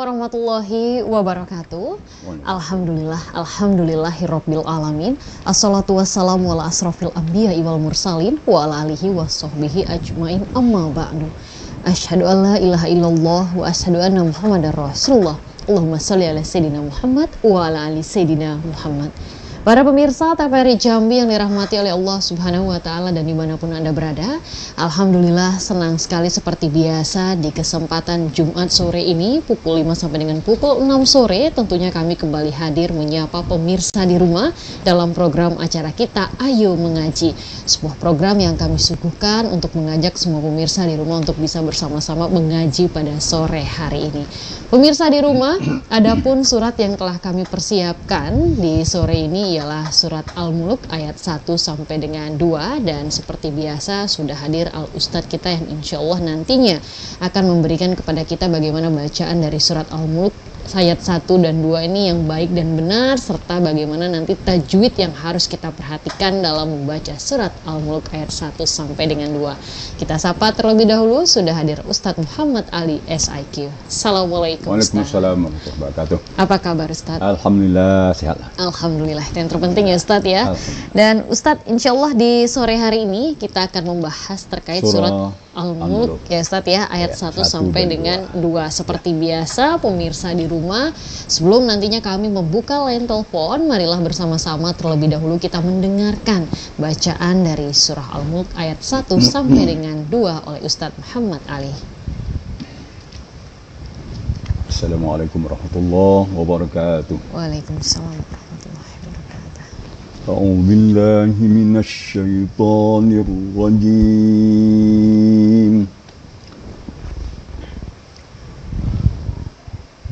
warahmatullahi wabarakatuh. Alhamdulillahirabbil alamin. Assalatu wassalamu ala asrofil anbiya'i wal mursalin wa ala alihi wassohbihi ajmain, amma ba'du. Asyhadu an la ilaha illallah wa asyhadu anna muhammadar rasulullah. Allahumma sholli ala sayyidina Muhammad wa ala ali sayyidina Muhammad. Para pemirsa TVRI Jambi yang dirahmati oleh Allah Subhanahu wa Ta'ala dan dimanapun Anda berada, alhamdulillah senang sekali seperti biasa di kesempatan Jumat sore ini pukul 5 sampai dengan pukul 6 sore tentunya kami kembali hadir menyapa pemirsa di rumah dalam program acara kita Ayo Mengaji, sebuah program yang kami suguhkan untuk mengajak semua pemirsa di rumah untuk bisa bersama-sama mengaji pada sore hari ini. Pemirsa di rumah, adapun surat yang telah kami persiapkan di sore ini ialah surat Al-Mulk ayat 1 sampai dengan 2, dan seperti biasa sudah hadir Al-Ustadz kita yang insya Allah nantinya akan memberikan kepada kita bagaimana bacaan dari surat Al-Mulk ayat 1 dan 2 ini yang baik dan benar, serta bagaimana nanti tajwid yang harus kita perhatikan dalam membaca surat Al-Mulk ayat 1 sampai dengan 2. Kita sapa terlebih dahulu, sudah hadir Ustadz Muhammad Ali SIQ. Assalamualaikum. Waalaikumsalam warahmatullahi wabarakatuh. Apa kabar Ustadz? Alhamdulillah sehat. Alhamdulillah, itu yang terpenting ya Ustadz ya. Dan Ustadz, insya Allah di sore hari ini kita akan membahas terkait surat Al-Mulk ya Ustadz ya, ayat 1 sampai dengan 2. Seperti biasa pemirsa di rumah, sebelum nantinya kami membuka line telepon, marilah bersama-sama terlebih dahulu kita mendengarkan bacaan dari surah Al-Mulk ayat 1 sampai dengan 2 oleh Ustadz Muhammad Ali. Assalamualaikum warahmatullahi wabarakatuh. Waalaikumsalam warahmatullahi wabarakatuh. A'udzubillahi minasyaitonir rajim.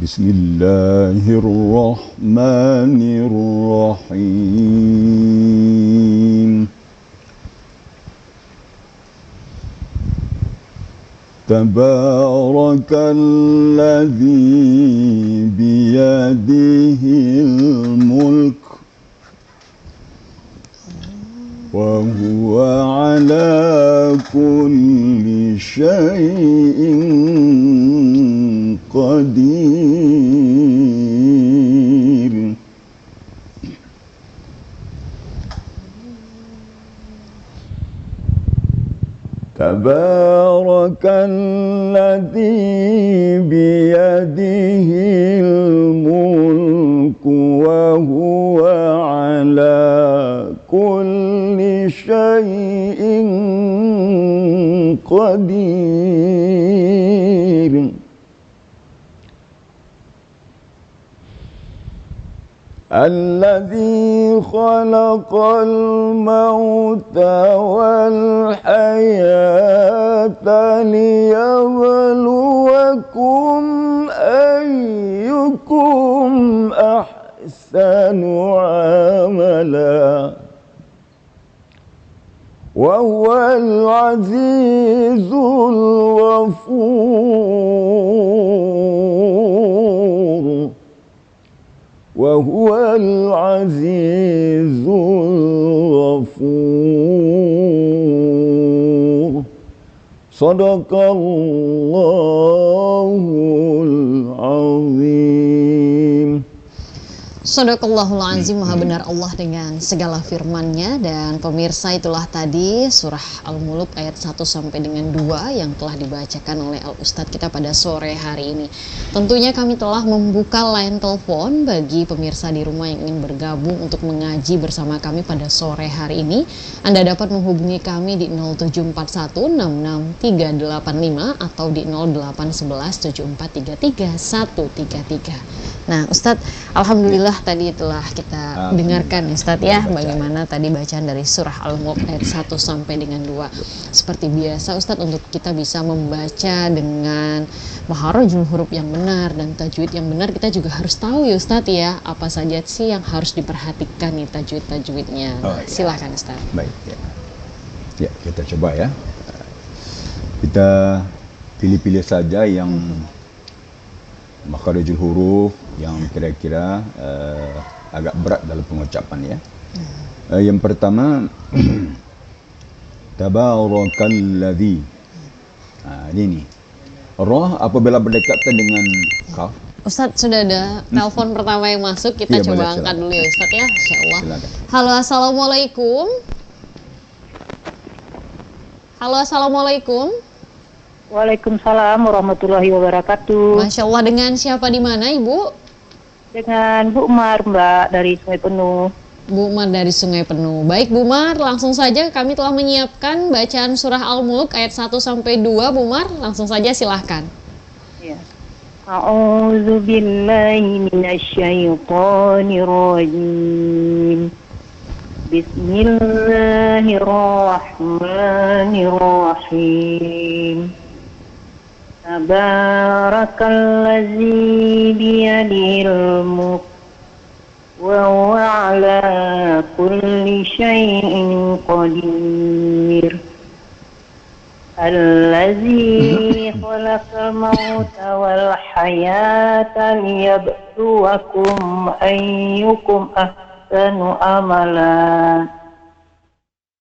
Bismillahirrahmanirrahim. Tabarakalladzi biyadihil mulk wa huwa ala kulli syai'in qadir. Tabarakalladzi biyadihil mulku wa huwa ala kulli syai'in qadir. Alladzi khalaqal mauta wal hayata liyabluwakum ayyukum ahsanu amala wa huwal azizul ghafur. Wahuwal azizul ghafur. Sadaqallahul azim. Sadaqallahul azim, maha benar Allah dengan segala firman-Nya. Dan pemirsa, itulah tadi surah Al-Mulk ayat 1 sampai dengan 2 yang telah dibacakan oleh Al-Ustadz kita pada sore hari ini. Tentunya kami telah membuka line telepon bagi pemirsa di rumah yang ingin bergabung untuk mengaji bersama kami pada sore hari ini. Anda dapat menghubungi kami di 0741663385 atau di 0811743333. Nah Ustadz, alhamdulillah tadi telah kita dengarkan ya Ustadz ya, bagaimana tadi bacaan dari surah Al-Mulk ayat 1 sampai dengan 2. Seperti biasa Ustadz, untuk kita bisa membaca dengan makharijul huruf yang benar dan tajwid yang benar, kita juga harus tahu ya Ustadz ya, apa saja sih yang harus diperhatikan nih tajwid-tajwidnya. Silahkan Ustadz. Baik ya. Ya, kita coba ya. Kita pilih-pilih saja yang makharijul huruf yang kira-kira agak berat dalam pengucapan ya. Yang pertama tabarakalladzi. Ini ra apabila berdekatan dengan kaf Ustadz, sudah ada telepon pertama yang masuk, kita Iya, coba boleh, angkat silakan. dulu ya Ustadz ya, Insya Allah. Silakan. Halo, assalamualaikum. Halo, assalamualaikum. Waalaikumsalam warahmatullahi wabarakatuh. Masya Allah, dengan siapa di mana Ibu? Dengan Bu Umar, Mbak, dari Sungai Penuh. Bu Mar dari Sungai Penuh. Baik Bu Mar, langsung saja kami telah menyiapkan bacaan surah Al-Mulk ayat 1 sampai 2. Bu Mar, langsung saja silahkan. Ya. A'udzu billahi minasyaitonir rajim. Bismillahirrahmanirrahim. Tabarakalladzi biyadihil mulk wa huwa ala kulli syai'in qadir. Allazi khalaqal mauta wal hayata liyabluwakum ayyukum ahsanu amala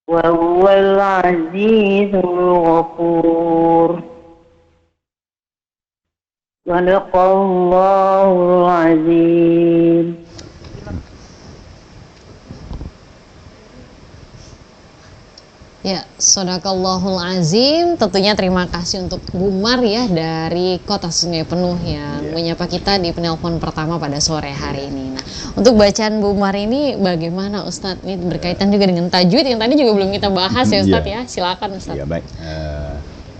wa huwal azizul ghafur. Sadaqallahul azim. Ya, Shadaqallahul Azim. Tentunya terima kasih untuk Bu Mar ya dari Kota Sungai Penuh yang menyapa kita di penelpon pertama pada sore hari ini. Nah, untuk bacaan Bu Mar ini bagaimana Ustadz? Ini berkaitan juga dengan tajwid yang tadi juga belum kita bahas ya Ustadz ya. Silakan Ustadz. Ya, baik.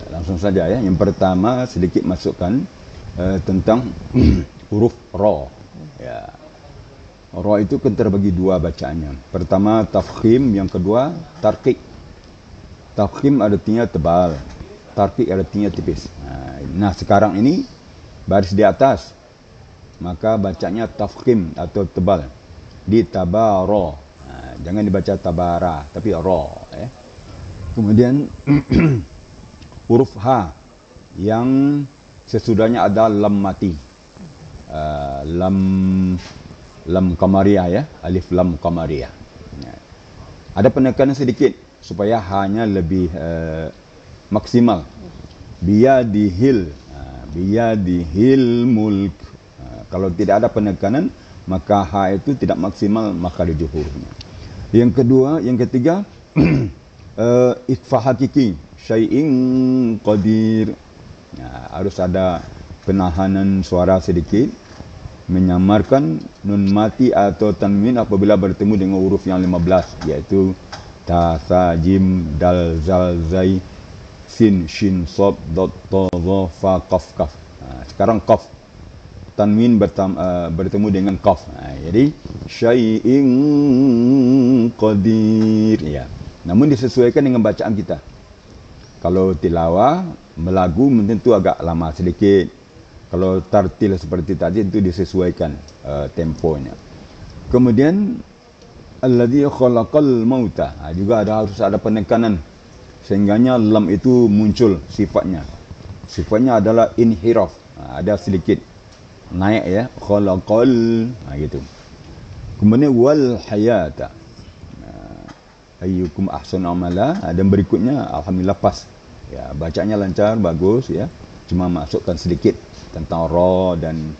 Langsung saja ya. Yang pertama sedikit masukkan tentang huruf Ra. Ya. Ra itu kan terbagi dua bacaannya. Pertama tafkhim, yang kedua tarqiq. Tafkhim artinya tebal, tarqiq artinya tipis. Nah, sekarang ini baris di atas, maka bacanya tafkhim atau tebal. Di tabara. Jangan dibaca tabara, tapi ra. Kemudian huruf H yang sesudahnya ada lam mati. Lam qamariyah ya, alif lam qamariyah. Ada penekanan sedikit supaya hanya lebih maksimal. Biyadihil mulk. Kalau tidak ada penekanan, maka H itu tidak maksimal makhraj hurufnya. Yang ketiga ikhfa hakiki, syai'in qadir. Harus ada penahanan suara sedikit, menyamarkan nun mati atau tanwin apabila bertemu dengan huruf yang 15, yaitu ta, sa, jim, dal, zal, zai, sin, shin, sob, dot, to, zo, fa, qaf, kaf. Sekarang qaf. Tanwin bertemu dengan qaf. Jadi syai'in qadir. Ya. Namun disesuaikan dengan bacaan kita. Kalau tilawah, melagu tentu agak lama sedikit. Kalau tartil seperti tadi itu disesuaikan temponya. Kemudian alladzi khalaqal mauta, juga harus ada penekanan sehingganya lam itu muncul sifatnya. Sifatnya adalah inhiraf, ada sedikit naik ya, khalaqal gitu. Kemudian wal hayata, ayyukum ahsanu amala, dan berikutnya alhamdulillah pas. Ya, bacanya lancar, bagus ya. Cuma masukkan sedikit tentang ra dan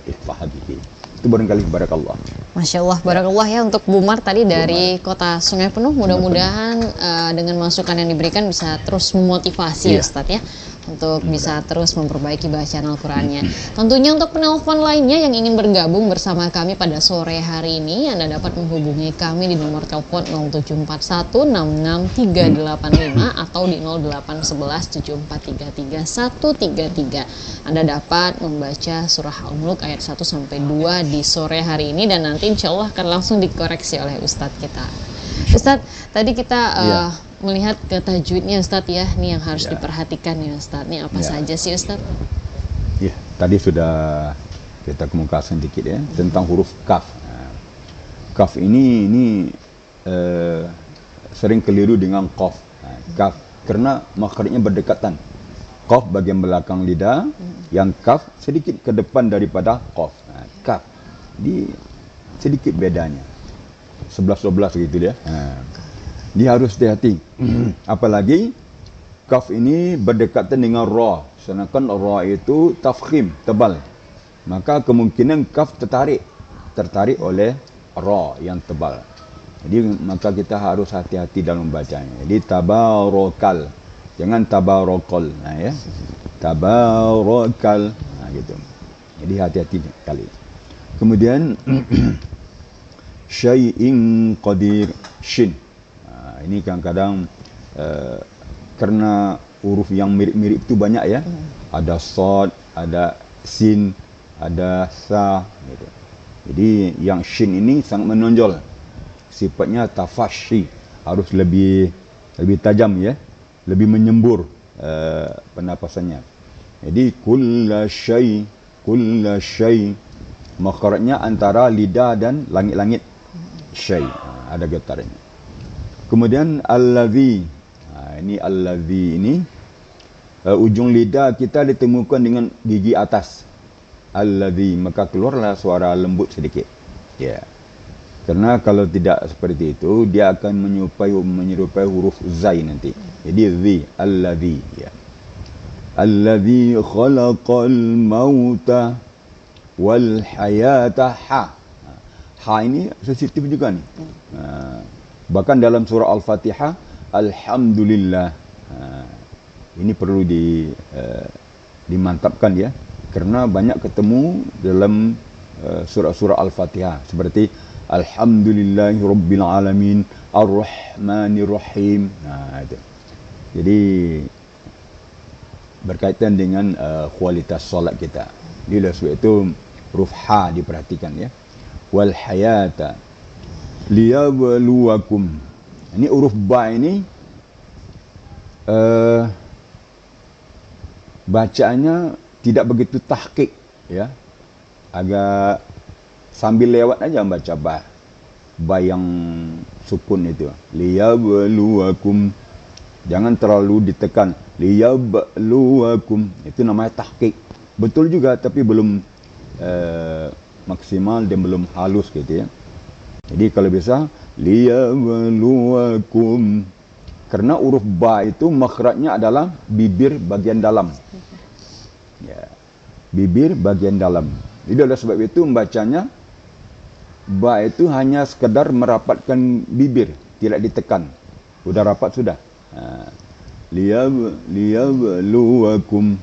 ikhfa hakiki. Itu barangkali barakallah. Masya Allah, barakallah ya untuk Bu Mar tadi dari Kota Sungai Penuh. Mudah-mudahan dengan masukan yang diberikan bisa terus memotivasi ya Ustadz ya, untuk bisa terus memperbaiki bacaan Al-Qurannya. Tentunya untuk penelpon lainnya yang ingin bergabung bersama kami pada sore hari ini, Anda dapat menghubungi kami di nomor telepon 0741663385 atau di 0811743333. Anda dapat membaca surah Al-Mulk ayat 1 sampai 2 di sore hari ini, dan nanti insya Allah akan langsung dikoreksi oleh Ustadz kita. Ustadz, tadi kita melihat ke tajwidnya Ustadz ya, ini yang harus diperhatikan ya Ustadz. Ini apa saja sih Ustadz? Ya, tadi sudah kita kemukakan sedikit ya tentang huruf kaf. Kaf ini sering keliru dengan qaf. Kaf karena makhrajnya berdekatan. Qaf bagian belakang lidah, yang kaf sedikit ke depan daripada qaf. Kaf di sedikit bedanya. 11-12 gitu dia. Dia harus hati-hati. Apalagi kaf ini berdekatan dengan ra. Sedangkan ra itu tafkhim, tebal. maka kemungkinan kaf tertarik oleh ra yang tebal. Jadi maka kita harus hati-hati dalam membacanya. Jadi tabarakal, jangan tabarakal. Nah ya. Tabarakal. Nah gitu. Jadi hati-hati kali. Kemudian syai'in qadir, shin. Nah, ini kadang-kadang karena huruf yang mirip-mirip itu banyak ya. Ada sad, ada sin, ada sa gitu. Jadi yang shin ini sangat menonjol. Sifatnya tafashi, harus lebih tajam ya, lebih menyembur penapasannya. Jadi kulla syai, makhrajnya antara lidah dan langit-langit. Syai, ada getarannya. Kemudian allazi, ini allazi ini ujung lidah kita ditemukan dengan gigi atas. Allazi, maka keluarlah suara lembut sedikit. Ya. Karena kalau tidak seperti itu, dia akan menyerupai huruf zai nanti. Jadi zi, allazi, ya. Allazi khalaqal mauta wal hayata, ha. Ha ini sensitif juga nih. Bahkan dalam surah Al-Fatihah, alhamdulillah. Ini perlu dimantapkan ya. Karena banyak ketemu dalam surah-surah Al-Fatihah seperti Alhamdulillahi Rabbil Alamin Ar-Rahmanir Rahim. Nah, itu. Jadi berkaitan dengan kualitas solat kita. Jadi oleh sebab itu huruf ha diperhatikan ya. Wal hayata liyabluwakum. Ini huruf ba ini bacaannya tidak begitu tahqiq ya. Agak sambil lewat aja baca ba yang sukun itu. Liyabluwakum. Jangan terlalu ditekan. Liyabluwakum. Itu namanya tahqiq. Betul juga tapi belum maksimal dan belum halus gitu ya. Jadi kalau bisa liyabluwakum. Karena huruf ba itu makhrajnya adalah bibir bagian dalam. Ya. Bibir bagian dalam. Jadi oleh sebab itu membacanya ba itu hanya sekedar merapatkan bibir, tidak ditekan. Sudah rapat sudah. Liyabluwakum.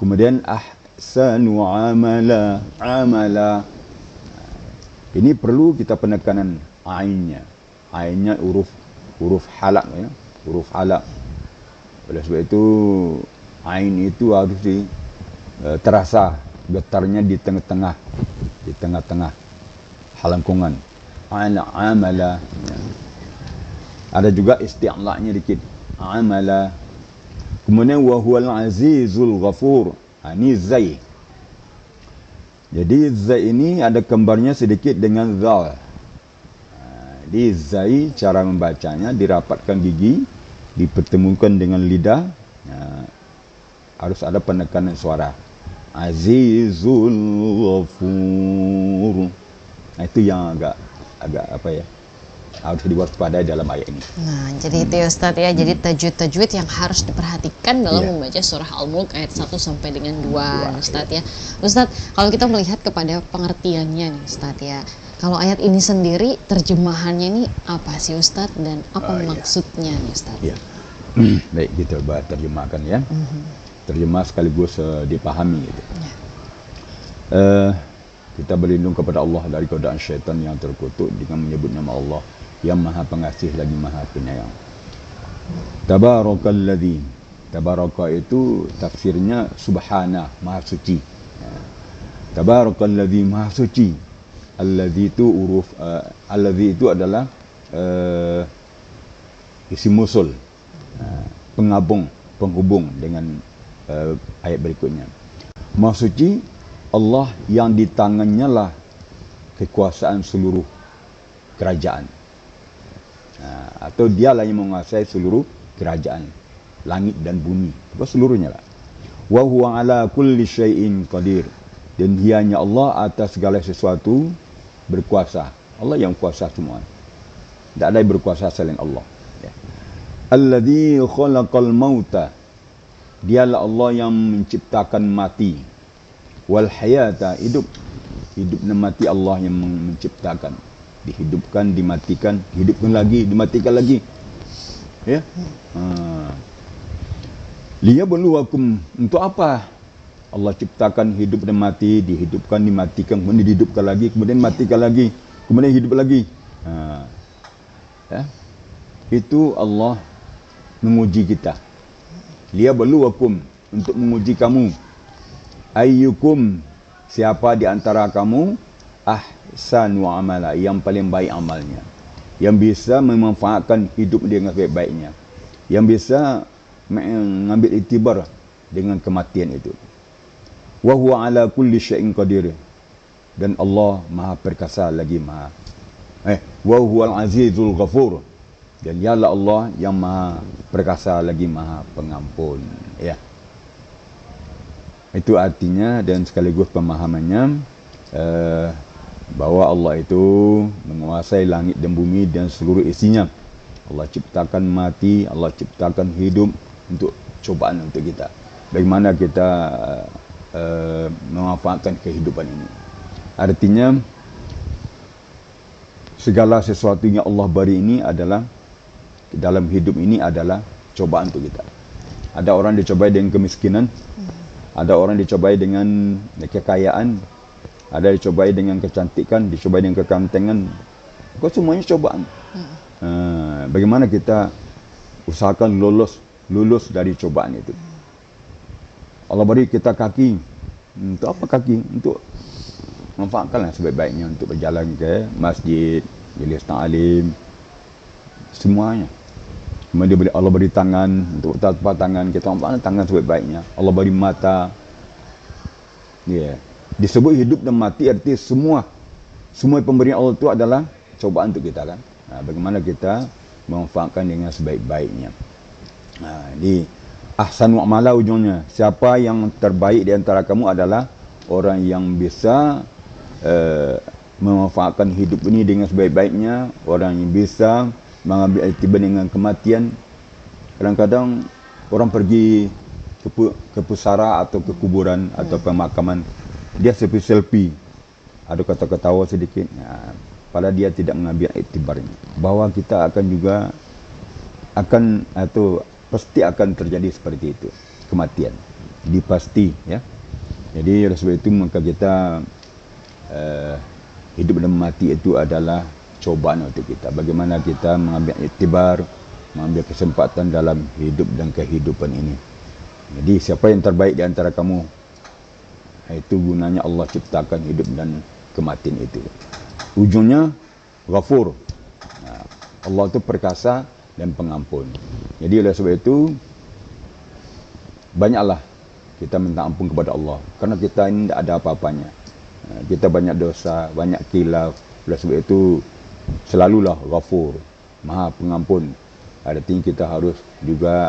Kemudian ahsanu amala. Ini perlu kita penekanan ainnya. Ainnya huruf halak ya, huruf halak. Oleh sebab itu ain itu harus terasa getarnya di tengah-tengah halangkungan. Amala. Ada juga isti'la'nya dikit. Amala. Kemudian wa huwal azizul ghafur. Ini zai. Jadi zai ini ada kembarnya sedikit dengan zal. Jadi zai cara membacanya dirapatkan gigi, dipertemukan dengan lidah. Harus ada penekanan suara. Azizul Ghafur. Nah, itu yang agak apa ya? Harus diwaspadai dalam ayat ini. Nah, jadi itu ya Ustaz ya. Jadi tajwid yang harus diperhatikan dalam membaca surah Al-Mulk ayat 1 sampai dengan 2 Ustaz ya. Ustaz, kalau kita melihat kepada pengertiannya nih Ustaz ya. Kalau ayat ini sendiri terjemahannya ini apa sih Ustaz dan apa maksudnya nih Ustaz? Ya. Baik, kita terjemahkan ya. Terjemah sekaligus dipahami gitu. Kita berlindung kepada Allah dari godaan syaitan yang terkutuk dengan menyebut nama Allah yang Maha Pengasih lagi Maha Penyayang. Tabarakalladzi. Tabaraka itu tafsirnya subhana, Maha Suci. Tabarakalladzi, Maha Suci. Alladzi itu huruf alladzi itu adalah isim mausul. Penghubung dengan ayat berikutnya. Maha Suci Allah yang di tangannya lah kekuasaan seluruh kerajaan. Atau dialah yang menguasai seluruh kerajaan langit dan bumi. Apa seluruhnya lah. Wa huwa ala kulli syai'in qadir. Dan dianya Allah atas segala sesuatu berkuasa. Allah yang kuasa semua. Tak ada yang berkuasa selain Allah. Ya. Alladzi khalaqal mauta. Dialah Allah yang menciptakan mati. Wal hayata, hidup dan mati Allah yang menciptakan. Dihidupkan, dimatikan, dihidupkan lagi, dimatikan lagi. Ya. Liyabluwakum, untuk apa Allah ciptakan hidup dan mati, dihidupkan, dimatikan, kemudian dihidupkan lagi, kemudian matikan lagi, kemudian hidup lagi. Ya. Itu Allah menguji kita. Liyabluwakum, untuk menguji kamu. Ayyukum, siapa di antara kamu ahsanu amala, yang paling baik amalnya, yang bisa memanfaatkan hidup dia dengan baik-baiknya, yang bisa mengambil iktibar dengan kematian itu. Wa huwa ala kulli syai'in qadir, dan Allah Maha perkasa lagi Maha wa huwal azizul ghafur, dan dialah Allah yang Maha perkasa lagi Maha pengampun. Ya. Itu artinya dan sekaligus pemahamannya bahwa Allah itu menguasai langit dan bumi dan seluruh isinya. Allah ciptakan mati, Allah ciptakan hidup untuk cobaan untuk kita. Bagaimana kita memanfaatkan kehidupan ini. Artinya segala sesuatu yang Allah beri ini adalah dalam hidup ini adalah cobaan untuk kita. Ada orang dicobai dengan kemiskinan, ada orang dicobai dengan kekayaan, ada dicobai dengan kecantikan, dicobai dengan kegantengan. Kau semuanya cobaan. Bagaimana kita usahakan lulus dari cobaan itu. Allah beri kita kaki. Untuk apa kaki? Untuk manfaatkanlah sebaik-baiknya untuk berjalan ke masjid, majlis ta'lim, semuanya. Kemudian Allah beri tangan, untuk telapak tangan, kita manfaatkan tangan sebaik-baiknya. Allah beri mata. Ya. Disebut hidup dan mati, arti semua pemberian Allah itu adalah cobaan untuk kita kan. Bagaimana kita memanfaatkan dengan sebaik-baiknya. Di ahsanu amala ujungnya, siapa yang terbaik di antara kamu adalah orang yang bisa memanfaatkan hidup ini dengan sebaik-baiknya, orang yang bisa mengambil iktibar dengan kematian. Kadang-kadang orang pergi ke pusara atau ke kuburan atau pemakaman, dia selfie, ada kata-ketawa sedikit, padahal dia tidak mengambil iktibarnya bahwa kita akan juga pasti akan terjadi seperti itu, kematian dipasti ya. Jadi oleh sebab itu maka kita hidup dan mati itu adalah cobaan untuk kita. Bagaimana kita mengambil iktibar, mengambil kesempatan dalam hidup dan kehidupan ini. Jadi siapa yang terbaik di antara kamu, itu gunanya Allah ciptakan hidup dan kematian itu. Ujungnya Ghafur. Allah itu perkasa dan pengampun. Jadi oleh sebab itu banyaklah kita minta ampun kepada Allah, karena kita ini tidak ada apa-apanya. Kita banyak dosa, banyak khilaf. Oleh sebab itu selalulah Ghafur, Maha Pengampun. Artinya kita harus juga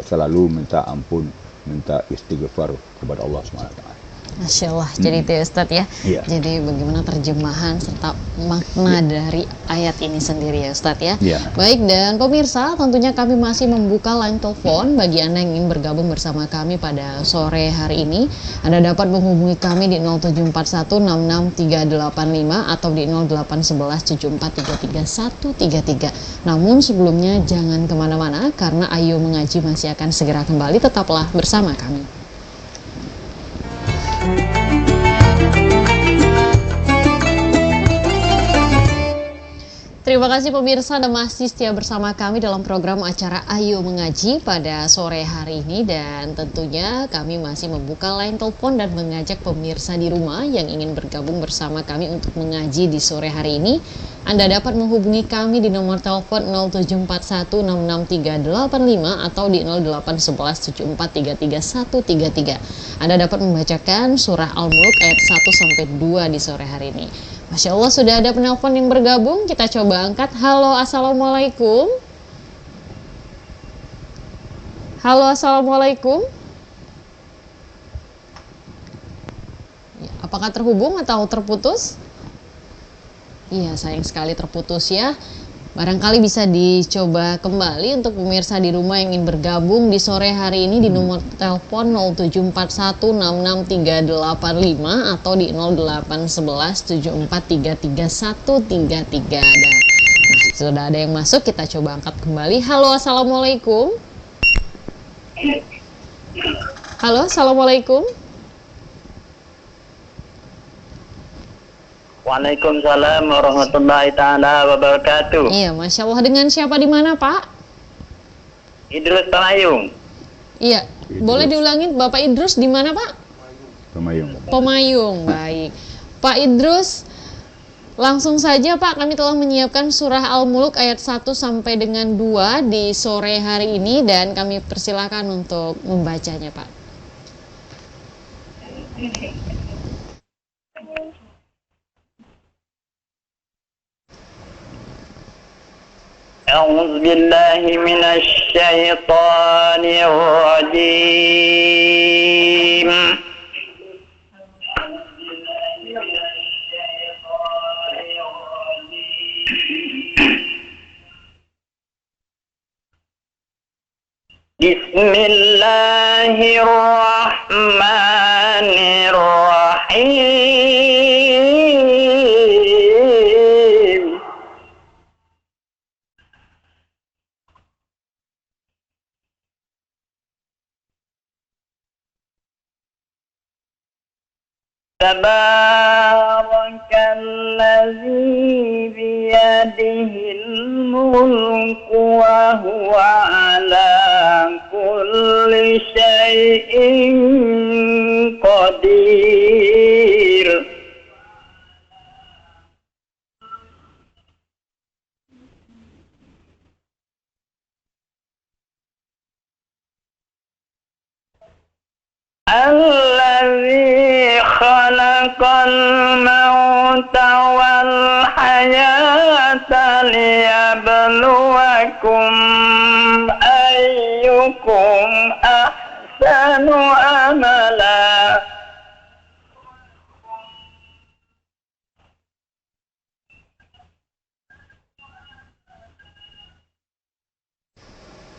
selalu minta ampun, minta istighfar kepada Allah SWT. Masya Allah, jadi itu ya Ustadz ya. Iya. Jadi bagaimana terjemahan serta makna dari ayat ini sendiri ya Ustadz ya. Iya. Baik, dan pemirsa tentunya kami masih membuka line telepon bagi Anda yang ingin bergabung bersama kami pada sore hari ini. Anda dapat menghubungi kami di 0741663385 atau di 0811743333. Namun sebelumnya jangan kemana-mana karena Ayo Mengaji masih akan segera kembali. Tetaplah bersama kami. Terima kasih pemirsa Anda masih setia bersama kami dalam program acara Ayo Mengaji pada sore hari ini, dan tentunya kami masih membuka line telepon dan mengajak pemirsa di rumah yang ingin bergabung bersama kami untuk mengaji di sore hari ini. Anda dapat menghubungi kami di nomor telepon 0741663385 atau di 0811743333. Anda dapat membacakan surah Al-Mulk ayat 1-2 di sore hari ini. Masya Allah, sudah ada penelpon yang bergabung. Kita coba angkat. Halo, assalamualaikum. Halo, assalamualaikum. Ya, apakah terhubung atau terputus? Iya, sayang sekali terputus ya. Barangkali bisa dicoba kembali untuk pemirsa di rumah yang ingin bergabung di sore hari ini di nomor telepon 0741663385 atau di 081174333133. Nah, sudah ada yang masuk, kita coba angkat kembali. Halo, assalamualaikum. Halo, assalamualaikum. Waalaikumsalam warahmatullahi ta'ala wabarakatuh. Iya, Masya Allah. Dengan siapa di mana, Pak? Idrus Pemayung. Iya, boleh diulangin Bapak Idrus di mana, Pak? Pemayung. Pemayung, baik. Pak Idrus, langsung saja Pak, kami telah menyiapkan surah Al-Mulk ayat 1 sampai dengan 2 di sore hari ini dan kami persilakan untuk membacanya, Pak. A'udzu billahi minasy syaithanir rajim. Bismillahirrahmanirrahim. Tabarakalladzi biyadihil mulku wa huwa ala kulli syai'in qadir. Alladzi khalaqal mauta wal hayata liyabluwakum ayyukum ahsanu amala.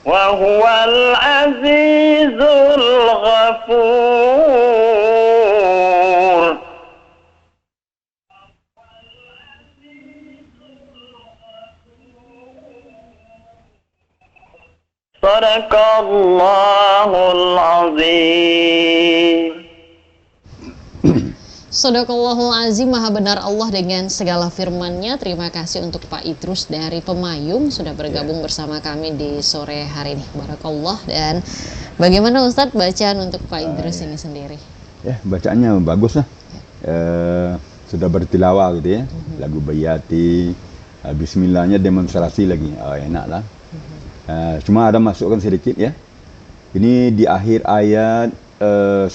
Wa huwal azizul ghafur. Sadaqallahul azim. Shadaqallahul azim, maha benar Allah dengan segala firman-Nya. Terima kasih untuk Pak Idrus dari Pemayung sudah bergabung bersama kami di sore hari ini. Barakallah. Dan bagaimana Ustadz bacaan untuk Pak Idrus ini sendiri? Ya, bacaannya bagus lah. Sudah bertilawah gitu ya. Lagu Bayati, Bismillahnya demonstrasi lagi. Enak lah. Cuma ada masukkan sedikit ya. Ini di akhir ayat 1.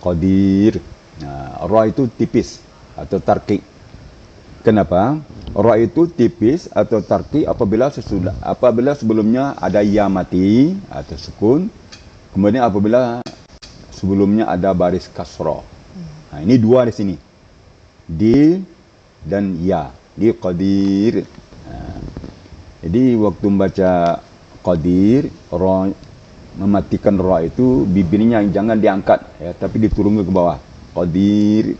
Qadir. Ra itu tipis atau tarqiq. Kenapa? Ra itu tipis atau tarqiq apabila sebelumnya ada ya mati atau sukun, kemudian apabila sebelumnya ada baris kasrah. Nah, ini dua di sini. Di dan ya, di qadir. Jadi waktu membaca qadir, ra mematikan ra itu bibirnya jangan diangkat ya, tapi diturunkan ke bawah. Qadir,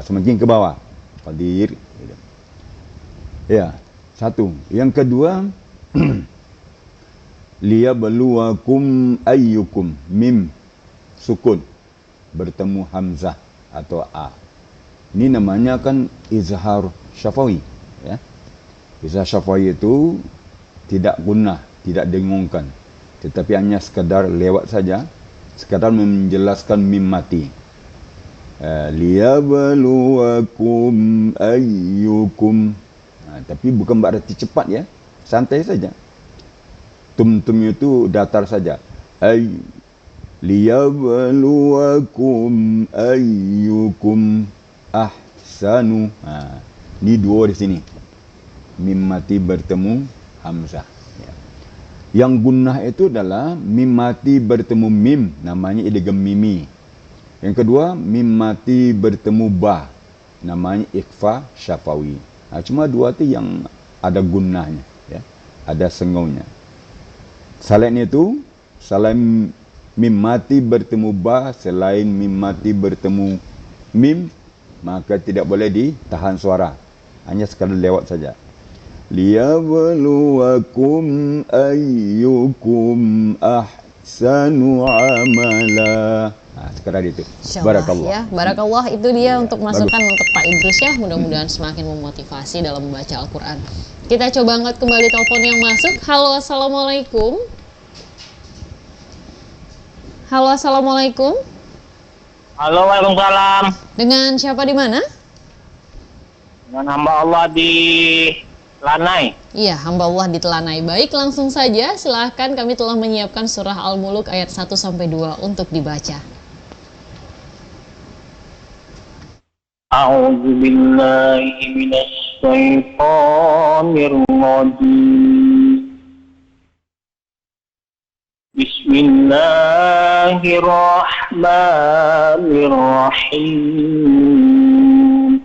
semakin ke bawah. Qadir. Ya, satu. Yang kedua, liyabluwakum ayyukum, mim sukun bertemu hamzah atau a. Ini namanya kan izhar syafawi, ya. Izhar syafawi itu tidak gunnah, tidak dengungkan, tetapi hanya sekadar lewat saja, sekadar menjelaskan mim mati. Liyabluwakum ayyukum. Tapi bukan berarti cepat ya, santai saja. Tum-tum itu datar saja. Liyabluwakum ayyukum ahsanu. Ini dua di sini. Mim mati bertemu hamzah. Yang gunnah itu adalah mim mati bertemu mim, namanya idgham mimi. Yang kedua, mim mati bertemu ba, namanya ikhfa syafawi. Cuma dua itu yang ada gunnahnya, ya. Ada sengaunya. Selain itu, selain mim mati bertemu ba, selain mim mati bertemu mim, maka tidak boleh ditahan suara. Hanya sekadar lewat saja. Liyabluwakum ayyukum ahsanu amala. Sekadar itu. Barakallah. Ya, barakallah itu dia untuk masukan untuk Pak Idrus ya. Mudah-mudahan semakin memotivasi dalam membaca Al-Quran. Kita coba angkat kembali telepon yang masuk. Halo, assalamualaikum. Halo, assalamualaikum. Halo, waalaikumsalam. Dengan siapa di mana? Dengan hamba Allah di Lanai. Iya, hamba Allah di Telanai. Baik, langsung saja silahkan, kami telah menyiapkan surah Al-Muluk ayat 1-2 untuk dibaca. A'udzu billahi minasy syaithanir rajim. Bismillahirrahmanirrahim.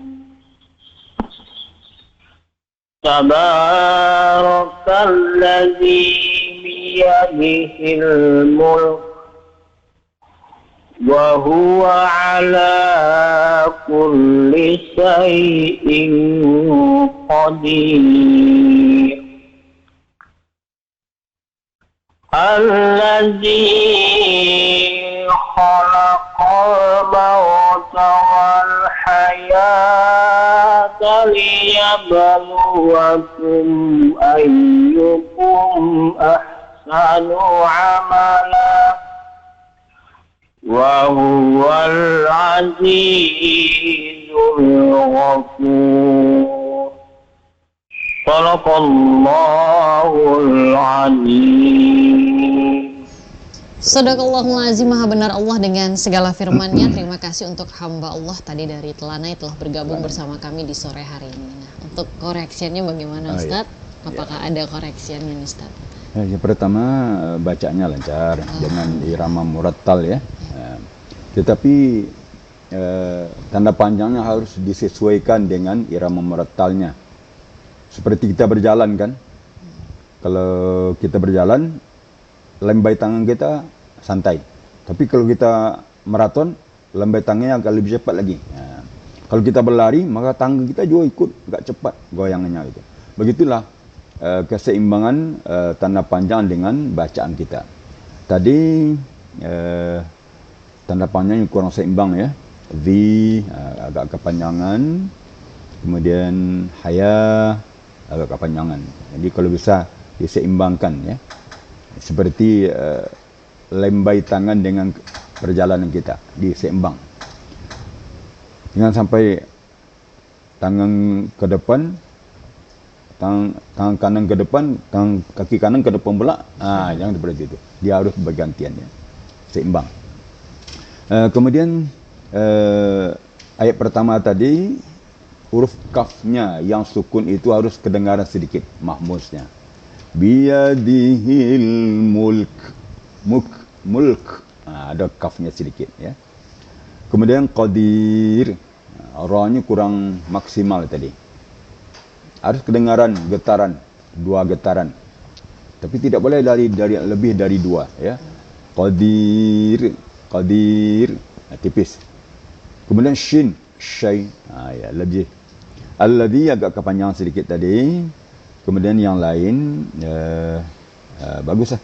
Tabarakalladzi biyadihil mulk wa huwa ala kulli syai'in qadir. Alladzi khalaqal mauta wal hayata liyabluwakum ayyukum ahsanu amala wa huwal azizul ghafur. Sadaqallahul azim. Sadaqallahul azim, maha benar Allah dengan segala firman-Nya. Terima kasih untuk hamba Allah tadi dari Telanai telah bergabung bersama kami di sore hari ini. Nah, untuk koreksiannya bagaimana Ustadz? Apakah ada koreksiannya nih Ustadz? Yang pertama, bacanya lancar dengan irama murattal ya. Tetapi tanda panjangnya harus disesuaikan dengan irama murattalnya. Seperti kita berjalan kan, kalau kita berjalan, lembai tangan kita santai. Tapi kalau kita maraton, lembai tangannya agak lebih cepat lagi. Kalau kita berlari, maka tangan kita juga ikut agak cepat goyangannya itu. Begitulah keseimbangan tanda panjang dengan bacaan kita. Tadi tanda panjangnya kurang seimbang ya. Agak kepanjangan, kemudian haya agak kepanjangan. Jadi kalau bisa diseimbangkan ya. Seperti lembai tangan dengan perjalanan kita diseimbang. Jangan sampai tangan ke depan, tangan kanan ke depan, kaki kanan ke depan pula. Jangan seperti itu. Dia harus bergantian ya. Seimbang. Kemudian ayat pertama tadi, huruf kafnya yang sukun itu harus kedengaran sedikit, mahmusnya. Biyadihil mulk. Mulk. Ada kafnya sedikit ya. Kemudian qadir. Ra-nya kurang maksimal tadi. Harus kedengaran getaran, 2 getaran. Tapi tidak boleh lebih dari 2 ya. Qadir, tipis. Kemudian shin, syai. Ya, lebih. Alladhi agak kepanjangan sedikit tadi. Kemudian yang lain baguslah.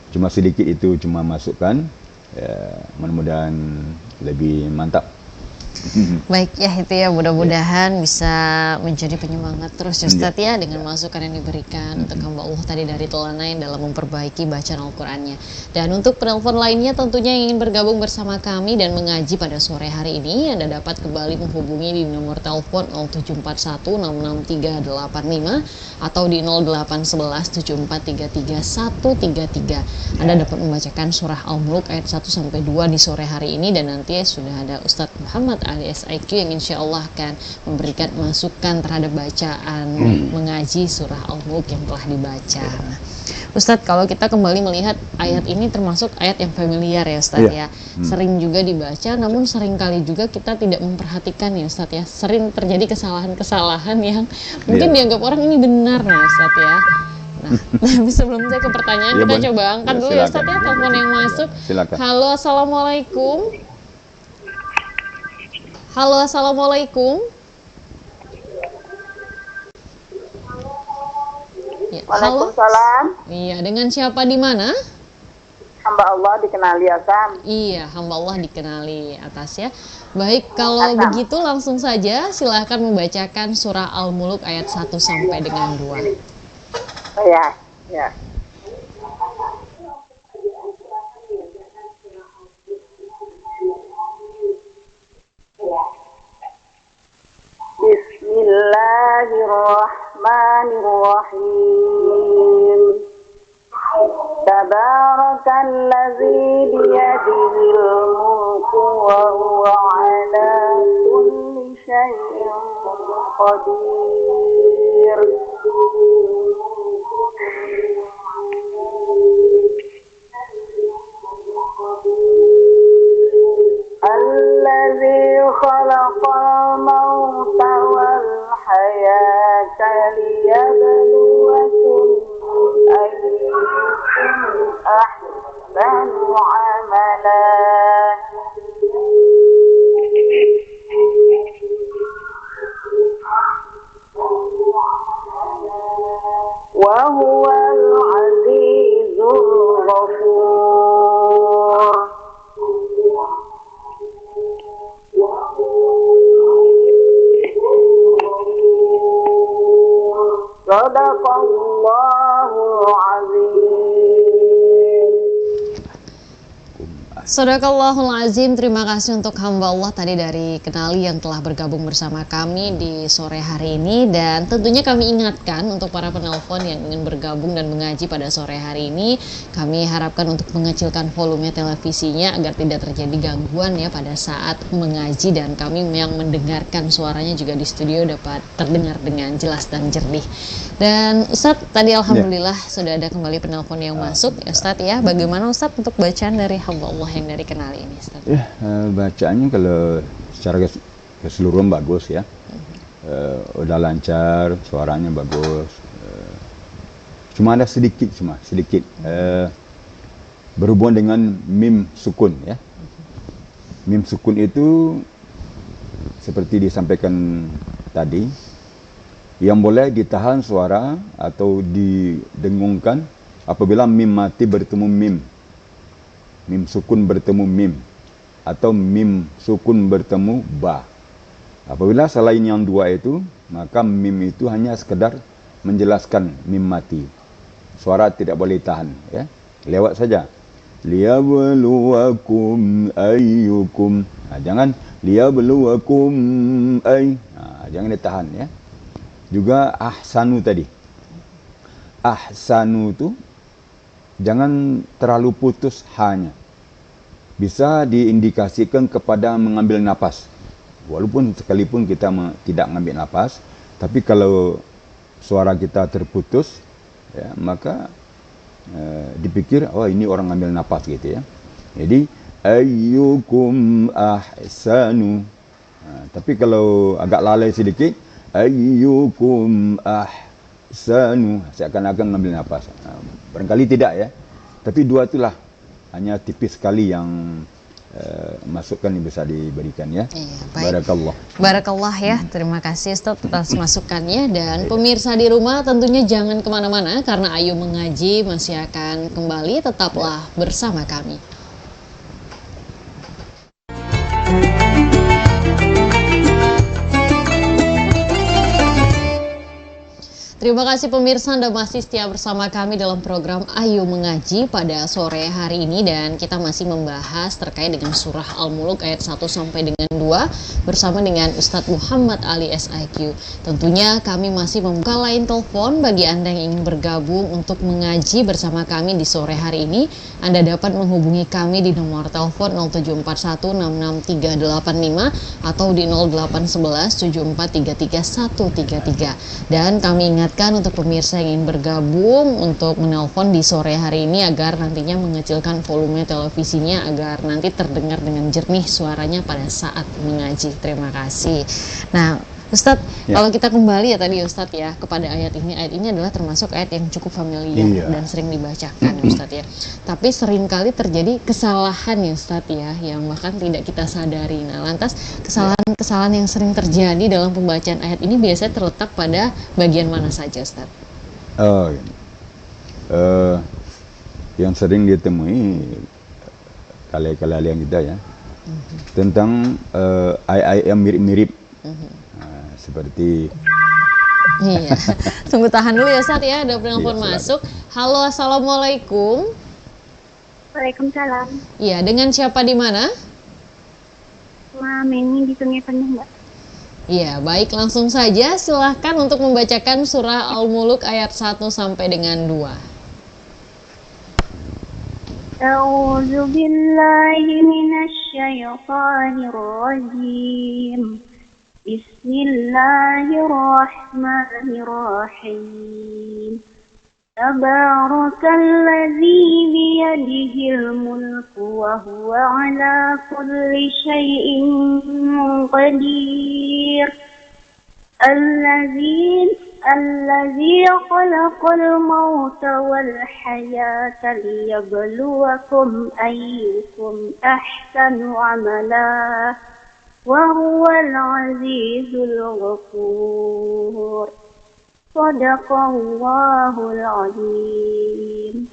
Cuma sedikit itu cuma masukkan. Mudah-mudahan lebih mantap. Baik ya, itu ya, mudah-mudahan bisa menjadi penyemangat terus Ustadz ya dengan masukan yang diberikan untuk hamba Allah tadi dari Telanai dalam memperbaiki bacaan Al-Qur'annya. Dan untuk penelpon lainnya tentunya yang ingin bergabung bersama kami dan mengaji pada sore hari ini, Anda dapat kembali menghubungi di nomor telepon 0741 66385 atau di 0811 7433 133. Anda dapat membacakan surah Al-Muluk ayat 1-2 di sore hari ini, dan nanti sudah ada Ustadz Muhammad alias IQ yang insya Allah akan memberikan masukan terhadap bacaan mengaji surah Al-Mulk yang telah dibaca. Nah, Ustadz, kalau kita kembali melihat ayat ini termasuk ayat yang familiar ya Ustadz ya. Sering juga dibaca, namun sering kali juga kita tidak memperhatikan ya Ustadz ya. Sering terjadi kesalahan-kesalahan yang mungkin dianggap orang ini benar nih Ustadz ya. Nah, tapi sebelum saya ke pertanyaan, kita boleh. coba angkat dulu ya Ustadz ya, telepon yang masuk. Silakan. Halo, assalamualaikum. Halo, assalamualaikum. Ya, halo. Waalaikumsalam. Iya, dengan siapa di mana? Hamba Allah dikenali Asam. Iya, hamba Allah dikenali atas ya. Baik, kalau begitu langsung saja silahkan membacakan surah Al-Muluk ayat 1 sampai dengan 2. Oh ya, ya. Bismillahirrahmanirrahim. Tabarakalladzi biyadihil mulku wa huwa ala kulli syai'in qadir. الذي خلق الموت والحياة ليبلوكم أيكم أحسن عملا وهو العزيز الغفور. Sadaqallahul azim. Sadaqallahul azim. Terima kasih untuk hamba Allah tadi dari Kenali yang telah bergabung bersama kami di sore hari ini. Dan tentunya kami ingatkan untuk para penelpon yang ingin bergabung dan mengaji pada sore hari ini, kami harapkan untuk mengecilkan volume televisinya agar tidak terjadi gangguan ya pada saat mengaji, dan kami yang mendengarkan suaranya juga di studio dapat terdengar dengan jelas dan jernih. Dan Ustadz, tadi alhamdulillah sudah ada kembali penelpon yang masuk ya Ustadz ya. Bagaimana Ustadz untuk bacaan dari hamba Allah yang dari Kenali ini Ustadz? Ya, bacaannya kalau secara keseluruhan bagus ya. Udah lancar, suaranya bagus. Cuma ada sedikit berhubungan dengan mim sukun ya. Mim sukun itu seperti disampaikan tadi, yang boleh ditahan suara atau didengungkan apabila mim mati bertemu mim. Mim sukun bertemu mim, atau mim sukun bertemu ba. Apabila selain yang dua itu, maka mim itu hanya sekedar menjelaskan mim mati. Suara tidak boleh tahan ya. Lewat saja. Liyabluwakum ayyukum. Jangan liyabluwakum jangan ditahan ya. Juga ahsanu tadi. Ahsanu itu jangan terlalu putus hanya. Bisa diindikasikan kepada mengambil napas. Walaupun sekalipun kita tidak mengambil napas, tapi kalau suara kita terputus, ya, maka dipikir, oh ini orang ambil napas gitu ya. Jadi, ayyukum ahsanu. Tapi kalau agak lalai sedikit, ayyukum ahsanu, seakan-akan mengambil napas. Barangkali tidak ya. Tapi dua itulah hanya tipis sekali yang masukan yang bisa diberikan ya. Iya, baik. Barakallah. Barakallah ya, terima kasih Ustaz atas masukannya. Dan pemirsa di rumah tentunya jangan kemana-mana, karena Ayu Mengaji masih akan kembali, tetaplah bersama kami. Terima kasih pemirsa, Anda masih setia bersama kami dalam program Ayu Mengaji pada sore hari ini, dan kita masih membahas terkait dengan surah Al-Muluk ayat 1 sampai dengan 2 bersama dengan Ustadz Muhammad Ali SIQ. Tentunya kami masih membuka line telepon bagi Anda yang ingin bergabung untuk mengaji bersama kami di sore hari ini. Anda dapat menghubungi kami di nomor telepon 0741663385 atau di 08117433 133. Dan kami ingatkan ingatkan untuk pemirsa yang ingin bergabung untuk menelpon di sore hari ini agar nantinya mengecilkan volume televisinya agar nanti terdengar dengan jernih suaranya pada saat mengaji. Terima kasih. Nah, Ustadz, kalau kita kembali ya tadi Ustadz ya kepada ayat ini adalah termasuk ayat yang cukup familiar dan sering dibacakan Ustadz ya. Tapi seringkali terjadi kesalahan ya Ustadz ya, yang bahkan tidak kita sadari. Nah, lantas kesalahan-kesalahan yang sering terjadi dalam pembacaan ayat ini biasanya terletak pada bagian mana saja Ustadz? Oh, yang sering ditemui kali-kali kita ya, tentang ayat-ayat yang mirip-mirip. Seperti iya. Tunggu tahan dulu ya Ustadz ya, ada penelpon masuk. Halo, assalamualaikum. Waalaikumsalam. Iya, dengan siapa di mana? Mami di Sungai Penuh, Mbak. Iya, baik, langsung saja silahkan untuk membacakan surah Al-Muluk ayat 1 sampai dengan 2. A'udzu billahi minasy syaithanir rajim. Bismillahirrahmanirrahim. Tabarakalladzi biyadihil mulku wa huwa ala kulli syai'in qadir. Alladzi khalaqal mauta wal hayata liyabluwakum ayyukum ahsanu amala. Wahuwal azizul ghafur. Shadaqallahul azim.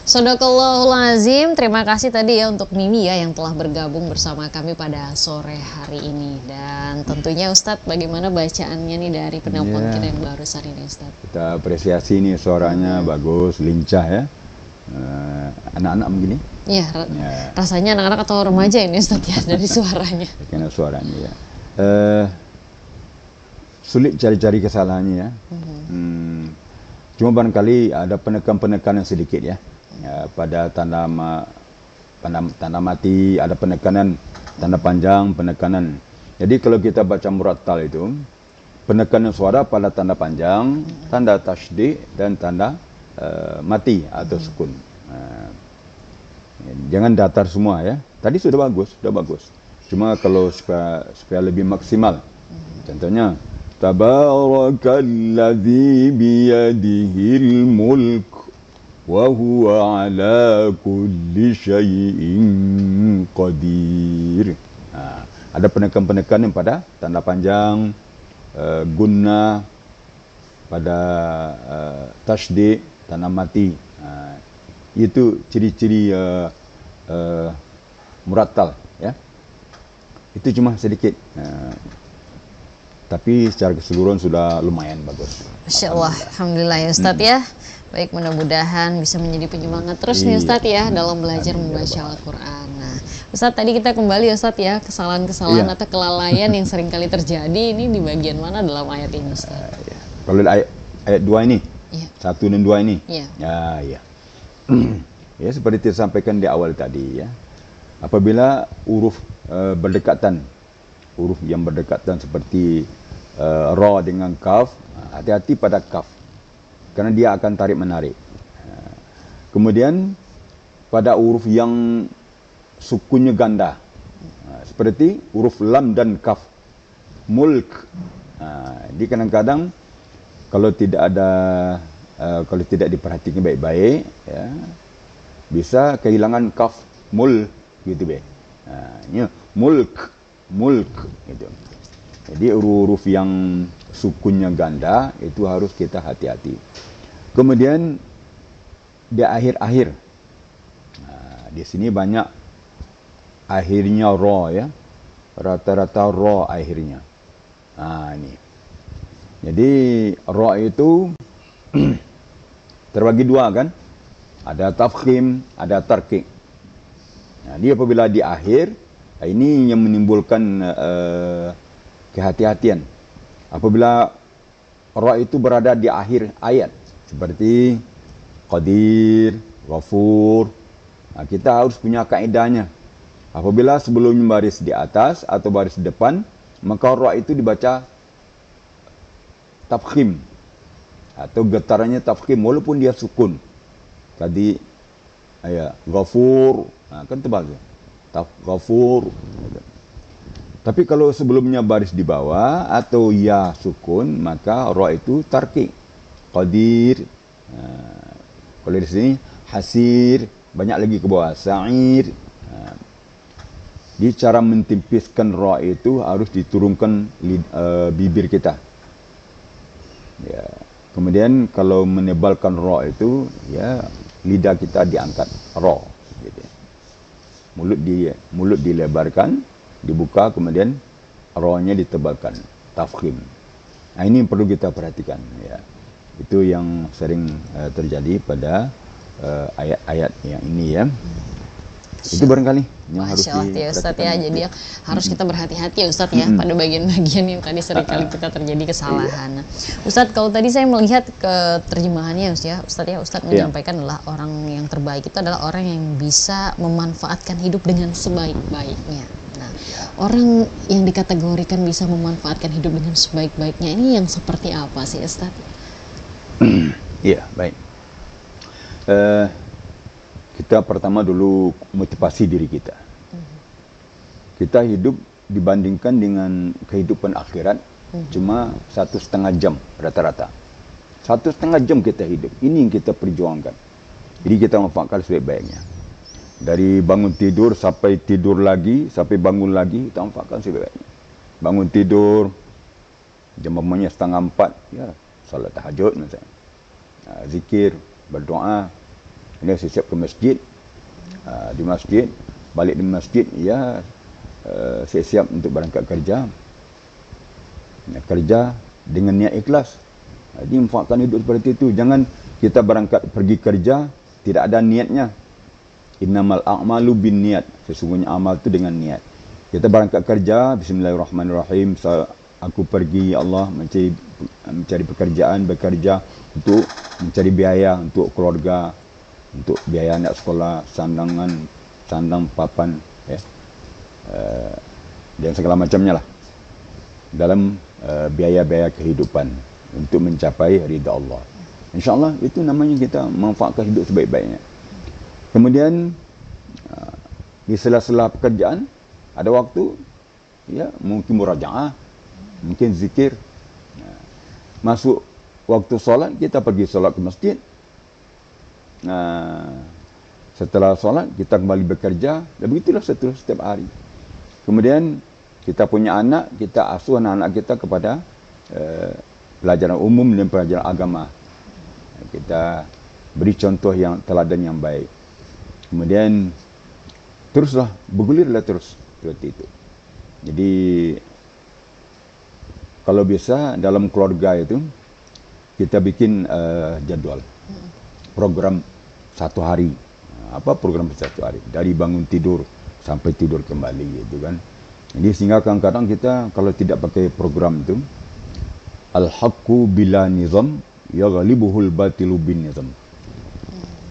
Shadaqallahul azim. Terima kasih tadi ya untuk Mimi ya yang telah bergabung bersama kami pada sore hari ini. Dan tentunya Ustadz, bagaimana bacaannya nih dari penelpon kita yang barusan ini Ustadz? Kita apresiasi nih suaranya bagus, lincah ya. Anak-anak begini. Iya, rasanya anak-anak atau remaja ini Ustadz ya dari suaranya. Karena suaranya ya. Sulit cari-cari kesalahannya ya. Cuma barangkali ada penekanan sedikit ya. Pada tanda mati ada penekanan, tanda panjang, penekanan. Jadi kalau kita baca murattal itu, penekanan suara pada tanda panjang, tanda tasydid dan tanda mati atau sukun. Jangan datar semua ya. Tadi sudah bagus. Cuma kalau supaya lebih maksimal. Contohnya Tabarakalladzi biyadihil mulk wa huwa ala kulli syai'in qadir. Ada penekanan pada tanda panjang, gunnah pada tasydid, tanda mati. Itu ciri-ciri murattal ya. Itu cuma sedikit. Tapi secara keseluruhan sudah lumayan bagus. Masya Allah, Alhamdulillah ya Ustadz ya. Baik, mudah-mudahan bisa menjadi penyemangat terus nih Ustadz ya dalam belajar membaca Al-Quran. Nah, Ustadz tadi kita kembali ya Ustadz ya, kesalahan-kesalahan atau kelalaian yang sering kali terjadi ini di bagian mana dalam ayat ini Ustadz? Kalau ayat 2 ini, 1 dan 2 ini, ya. Ya seperti disampaikan di awal tadi ya. Apabila huruf berdekatan, huruf yang berdekatan seperti ra dengan kaf, hati-hati pada kaf karena dia akan tarik menarik. Kemudian pada huruf yang sukunnya ganda, seperti huruf lam dan kaf, mulk. Di kadang-kadang kalau tidak diperhatikan baik-baik ya, bisa kehilangan kaf mul gitu be. Ini mulk itu. Jadi huruf yang sukunnya ganda itu harus kita hati-hati. Kemudian di akhir-akhir, di sini banyak akhirnya ra ya, rata-rata ra akhirnya. Ini. Jadi ra itu terbagi dua kan, ada tafkhim, ada tarqiq. Dia apabila di akhir, ini yang menimbulkan kehati-hatian. Apabila ra itu berada di akhir ayat, seperti qadir, ghafur, kita harus punya kaidahnya. Apabila sebelum baris di atas atau baris depan, maka ra itu dibaca tafkhim atau getarannya tafkhim walaupun dia sukun. Tadi ghafur, kan tebal tu. Ghafur. Tapi kalau sebelumnya baris di bawah atau ya sukun, maka ra itu tarqiq. Qadir. Kalau di sini hasir, banyak lagi ke bawah. Sa'ir. Di cara mentipiskan ra itu harus diturunkan bibir kita. Ya. Kemudian kalau menebalkan ra itu, ya lidah kita diangkat ra. Gitu. Mulut dilebarkan, dibuka, kemudian ra-nya ditebalkan, tafkhim. Nah, ini yang perlu kita perhatikan. Ya. Itu yang sering terjadi pada ayat-ayat yang ini ya. Itu barangkali yang harus ya Ustaz ya. Jadi harus kita berhati-hati ya Ustaz ya pada bagian-bagian yang tadi seringkali kita terjadi kesalahan. Nah, Ustaz, kalau tadi saya melihat ke terjemahannya Ustaz menyampaikan adalah orang yang terbaik itu adalah orang yang bisa memanfaatkan hidup dengan sebaik-baiknya. Nah, orang yang dikategorikan bisa memanfaatkan hidup dengan sebaik-baiknya ini yang seperti apa sih Ustaz? Iya, baik. Kita pertama dulu motivasi diri kita. Kita hidup dibandingkan dengan kehidupan akhirat cuma 1,5 jam rata-rata. 1,5 jam kita hidup. Ini yang kita perjuangkan. Jadi kita manfaatkan sebaik-baiknya. Dari bangun tidur sampai tidur lagi, sampai bangun lagi, kita manfaatkan sebaik-baiknya. Bangun tidur, jam 3:30, ya, salat tahajud misalnya. Zikir, berdoa. Ini siap ke masjid. Di masjid, balik di masjid, ya siap untuk berangkat kerja. Kerja dengan niat ikhlas. Jadi manfaatkan hidup seperti itu. Jangan kita berangkat pergi kerja tidak ada niatnya. Innamal a'malu bin niat. Sesungguhnya amal itu dengan niat. Kita berangkat kerja, bismillahirrahmanirrahim. Aku pergi, ya Allah, mencari pekerjaan, bekerja untuk mencari biaya untuk keluarga, untuk biaya anak sekolah, sandang papan, ya, dan segala macamnya lah dalam biaya-biaya kehidupan untuk mencapai ridha Allah. InsyaAllah itu namanya kita manfaatkan hidup sebaik-baiknya. Kemudian di sela-sela pekerjaan ada waktu, ya mungkin murajaah, mungkin zikir. Masuk waktu solat kita pergi solat ke masjid. Setelah solat kita kembali bekerja, dan begitulah setiap hari. Kemudian kita punya anak, kita asuh anak-anak kita kepada pelajaran umum dan pelajaran agama. Kita beri contoh yang teladan yang baik. Kemudian teruslah bergulirlah terus seperti itu. Jadi kalau bisa dalam keluarga itu kita bikin jadwal program 1 hari. Apa program 1 hari? Dari bangun tidur sampai tidur kembali, gitu kan. Jadi sehingga kadang-kadang kita kalau tidak pakai program itu, al-haqqu bila nizam yaghlibuhul batilu bin nizam.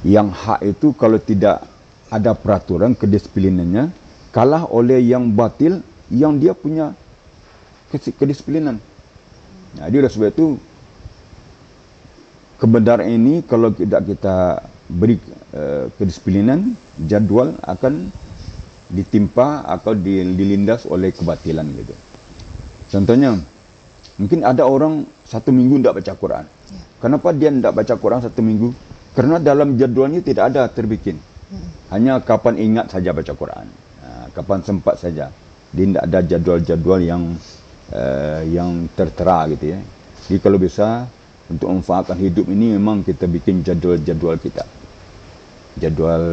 Yang hak itu kalau tidak ada peraturan kedisiplinannya kalah oleh yang batil yang dia punya kedisiplinan. Nah, dia oleh sebab itu kebenaran ini kalau tidak kita beri kedisiplinan, jadwal akan ditimpa atau dilindas oleh kebatilan gitu. Contohnya, mungkin ada orang 1 minggu tidak baca Quran. Kenapa dia tidak baca Quran 1 minggu? Karena dalam jadwalnya tidak ada terbikin. Hanya kapan ingat saja baca Quran. Kapan sempat saja. Dia tidak ada jadwal-jadwal yang tertera gitu ya. Jadi kalau bisa untuk memanfaatkan hidup ini memang kita bikin jadwal-jadwal kita. Jadwal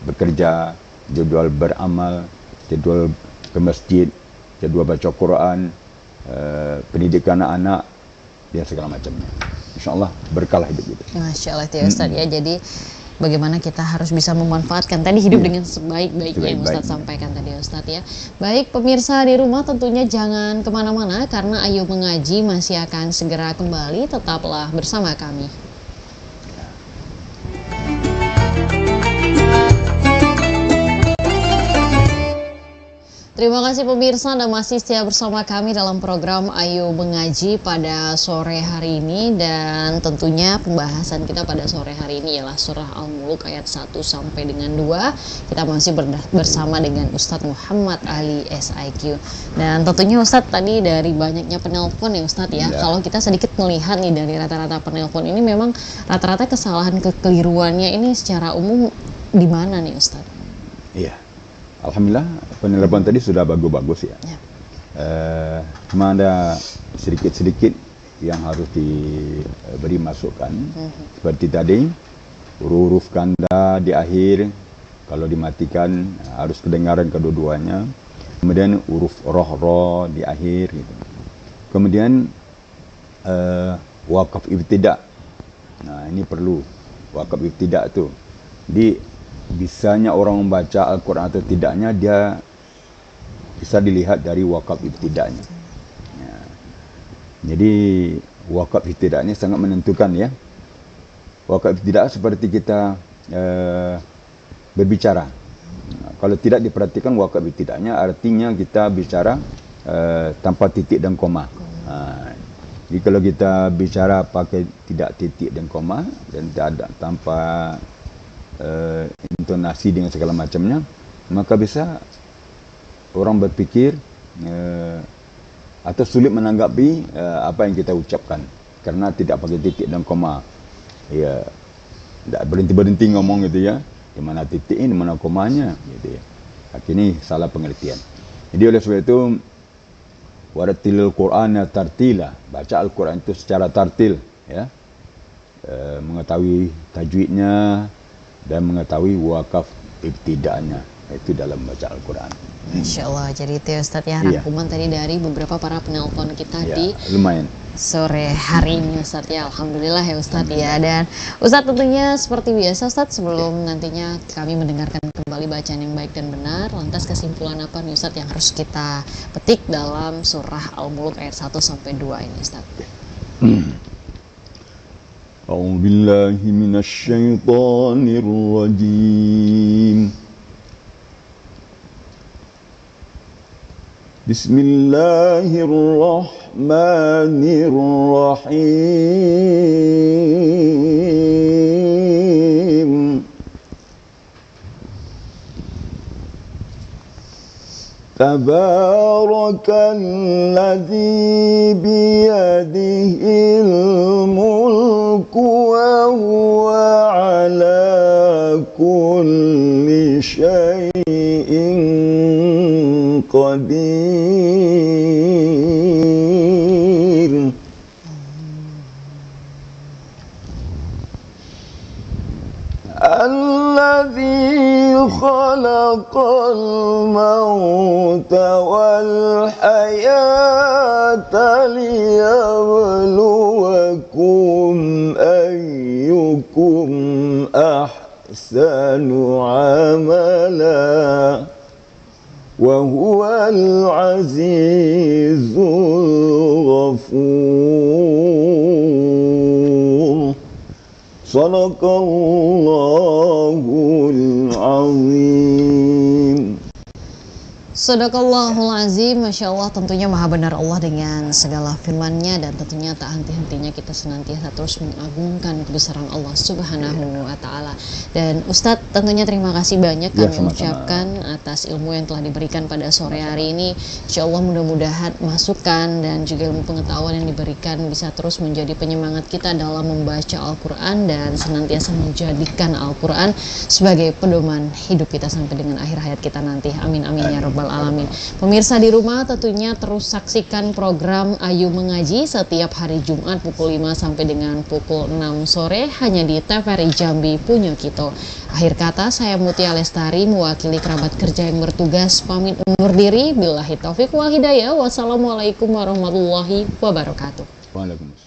bekerja, jadwal beramal, jadwal ke masjid, jadwal baca Quran, pendidikan anak-anak, dan segala macamnya. InsyaAllah berkah hidup kita. Masya Allah ya Ustaz ya. Jadi bagaimana kita harus bisa memanfaatkan tadi hidup dengan sebaik-baiknya yang Ustaz sampaikan tadi Ustaz ya. Baik pemirsa di rumah, tentunya jangan kemana-mana karena Ayo Mengaji masih akan segera kembali. Tetaplah bersama kami. Terima kasih pemirsa Anda masih setia bersama kami dalam program Ayo Mengaji pada sore hari ini, dan tentunya pembahasan kita pada sore hari ini ialah surah Al-Mulk ayat 1 sampai dengan 2. Kita masih bersama dengan Ustadz Muhammad Ali SIQ. Dan tentunya Ustadz, tadi dari banyaknya penelpon ya Ustadz ya, kalau kita sedikit melihat nih dari rata-rata penelpon ini, memang rata-rata kesalahan kekeliruannya ini secara umum di mana nih Ustadz? Iya. Alhamdulillah penelpon tadi sudah bagus-bagus ya. Cuma ada sedikit-sedikit yang harus diberi masukan. Seperti tadi, huruf kanda di akhir kalau dimatikan harus kedengaran kedua-duanya. Kemudian huruf roh di akhir gitu. Kemudian wakaf ibtida. Nah, ini perlu wakaf ibtida tuh. Bisanya orang membaca Al-Quran atau tidaknya, dia bisa dilihat dari wakaf ibtidanya. Ya. Jadi wakaf ibtidak ini sangat menentukan ya. Wakaf ibtidak seperti kita berbicara. Nah, kalau tidak diperhatikan wakaf ibtidaknya, artinya kita bicara tanpa titik dan koma. Jadi kalau kita bicara pakai tidak titik dan koma dan tanpa intonasi dengan segala macamnya, maka bisa orang berpikir atau sulit menanggapi apa yang kita ucapkan karena tidak pakai titik dan koma. Ya, tidak berhenti ngomong gitu ya. Di mana titiknya, di mana komanya gitu ya. Akhirnya salah pengertian. Jadi oleh sebab itu, warattilil Qur'ana tartila, baca Al-Quran itu secara tartil ya. Mengetahui tajwidnya dan mengetahui wakaf ibtida'nya, itu dalam baca Al-Quran. Masya Allah, jadi itu ya Ustadz ya, rangkuman tadi dari beberapa para penelpon kita di lumayan sore hari ini Ustadz ya. Alhamdulillah ya Ustadz ya. Dan Ustadz tentunya seperti biasa Ustadz, sebelum nantinya kami mendengarkan kembali bacaan yang baik dan benar, lantas kesimpulan apa nih Ustadz yang harus kita petik dalam surah Al-Mulk ayat 1 sampai 2 ini Ustadz? أعوذ بالله من الشيطان الرجيم بسم الله الرحمن الرحيم تبارك الذي بيده الملك وهو على كل شيء قدير الذي خلق الموت والحياة ليبلوكم أيكم أحسن عملا وهو العزيز الغفور صدق الله العظيم. Sadaqallahul azim. Masya Allah, tentunya maha benar Allah dengan segala firman-Nya, dan tentunya tak henti-hentinya kita senantiasa terus mengagungkan kebesaran Allah Subhanahu wa Ta'ala. Dan Ustadz, tentunya terima kasih banyak kami ucapkan atas ilmu yang telah diberikan pada sore hari ini. Insya Allah mudah-mudahan masukan dan juga ilmu pengetahuan yang diberikan bisa terus menjadi penyemangat kita dalam membaca Al-Quran dan senantiasa menjadikan Al-Quran sebagai pedoman hidup kita sampai dengan akhir hayat kita nanti. Amin amin ya rabbal alamin. Pemirsa di rumah tentunya terus saksikan program Ayo Mengaji setiap hari Jumat pukul 5 sampai dengan pukul 6 sore hanya di TVRI Jambi Punyo Kito. Akhir kata, saya Mutia Lestari mewakili kerabat kerja yang bertugas pamit undur diri. Billahi taufik wal hidayah. Wassalamualaikum warahmatullahi wabarakatuh. Waalaikumsalam.